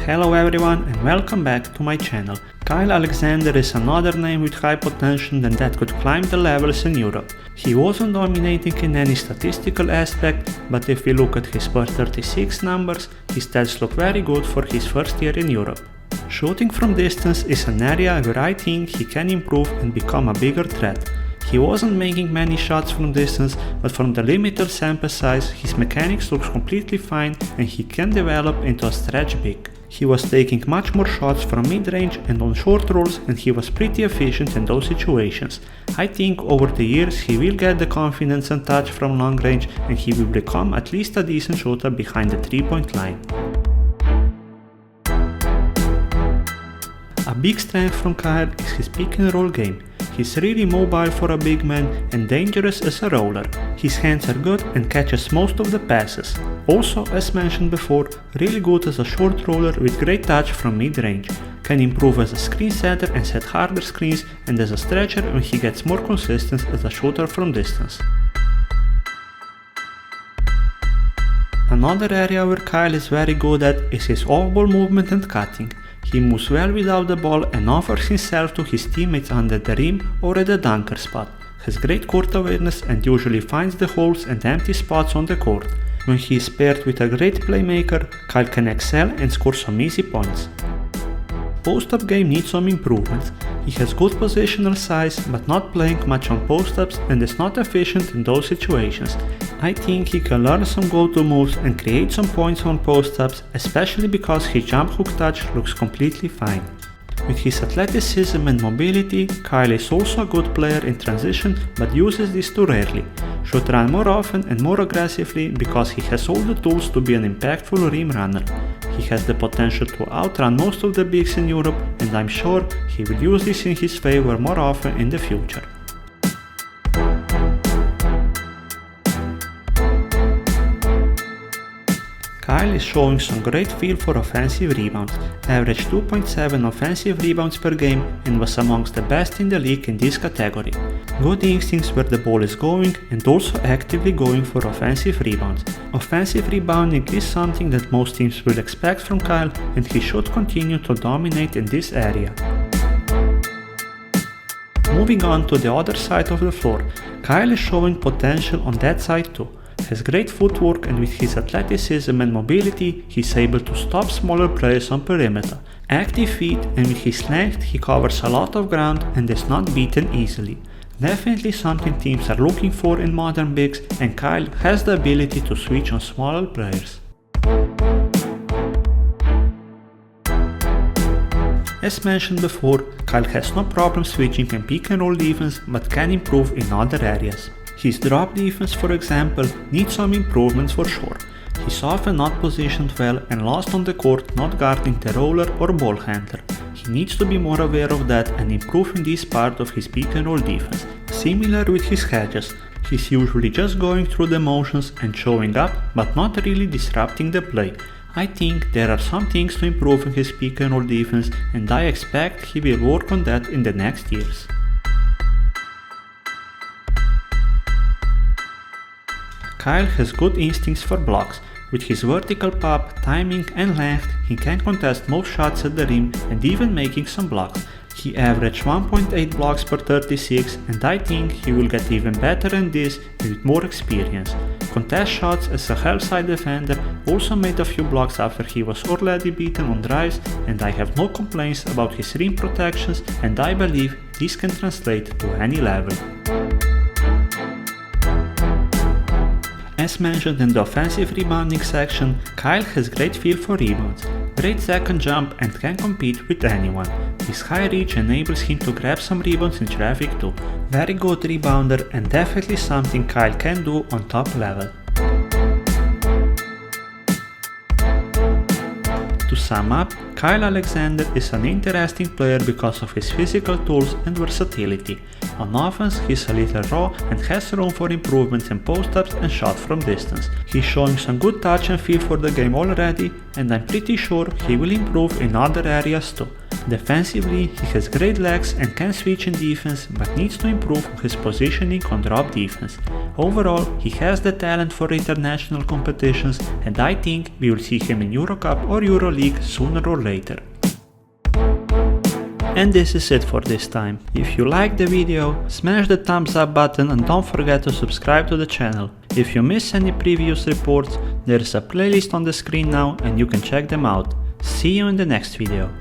Hello everyone and welcome back to my channel. Kyle Alexander is another name with high potential and that could climb the levels in Europe. He wasn't dominating in any statistical aspect, but if we look at his per 36 numbers, his stats look very good for his first year in Europe. Shooting from distance is an area where I think he can improve and become a bigger threat. He wasn't making many shots from distance, but from the limited sample size, his mechanics looks completely fine and he can develop into a stretch big. He was taking much more shots from mid-range and on short rolls, and he was pretty efficient in those situations. I think over the years he will get the confidence and touch from long range and he will become at least a decent shooter behind the 3-point line. A big strength from Kyle is his pick and roll game. He's really mobile for a big man and dangerous as a roller. His hands are good and catches most of the passes. Also, as mentioned before, really good as a short roller with great touch from mid-range. Can improve as a screen setter and set harder screens, and as a stretcher when he gets more consistent as a shooter from distance. Another area where Kyle is very good at is his off-ball movement and cutting. He moves well without the ball and offers himself to his teammates under the rim or at the dunker spot. Has great court awareness and usually finds the holes and empty spots on the court. When he is paired with a great playmaker, Kyle can excel and score some easy points. Post-up game needs some improvements. He has good positional size but not playing much on post-ups and is not efficient in those situations. I think he can learn some go-to moves and create some points on post-ups, especially because his jump hook touch looks completely fine. With his athleticism and mobility, Kyle is also a good player in transition but uses this too rarely. Should run more often and more aggressively because he has all the tools to be an impactful rim runner. He has the potential to outrun most of the bigs in Europe, and I'm sure he will use this in his favor more often in the future. Kyle is showing some great feel for offensive rebounds, averaged 2.7 offensive rebounds per game and was amongst the best in the league in this category. Good instincts where the ball is going and also actively going for offensive rebounds. Offensive rebounding is something that most teams will expect from Kyle and he should continue to dominate in this area. Moving on to the other side of the floor, Kyle is showing potential on that side too. Has great footwork and with his athleticism and mobility, he's able to stop smaller players on perimeter. Active feet and with his length he covers a lot of ground and is not beaten easily. Definitely something teams are looking for in modern bigs, and Kyle has the ability to switch on smaller players. As mentioned before, Kyle has no problem switching in pick and roll defense but can improve in other areas. His drop defense, for example, needs some improvements for sure. He's often not positioned well and lost on the court not guarding the roller or ball handler. He needs to be more aware of that and improve in this part of his pick and roll defense. Similar with his hedges, he's usually just going through the motions and showing up but not really disrupting the play. I think there are some things to improve in his pick and roll defense and I expect he will work on that in the next years. Kyle has good instincts for blocks. With his vertical pop, timing and length, he can contest most shots at the rim and even making some blocks. He averaged 1.8 blocks per 36 and I think he will get even better than this with more experience. Contest shots as a help side defender, also made a few blocks after he was already beaten on drives, and I have no complaints about his rim protections and I believe this can translate to any level. As mentioned in the offensive rebounding section, Kyle has great feel for rebounds, great second jump and can compete with anyone. His high reach enables him to grab some rebounds in traffic too. Very good rebounder and definitely something Kyle can do on top level. To sum up, Kyle Alexander is an interesting player because of his physical tools and versatility. On offense, he's a little raw and has room for improvements in post-ups and shot from distance. He's showing some good touch and feel for the game already, and I'm pretty sure he will improve in other areas too. Defensively, he has great legs and can switch in defense, but needs to improve his positioning on drop defense. Overall, he has the talent for international competitions, and I think we will see him in Eurocup or Euroleague sooner or later. And this is it for this time. If you liked the video, smash the thumbs up button and don't forget to subscribe to the channel. If you missed any previous reports, there is a playlist on the screen now and you can check them out. See you in the next video.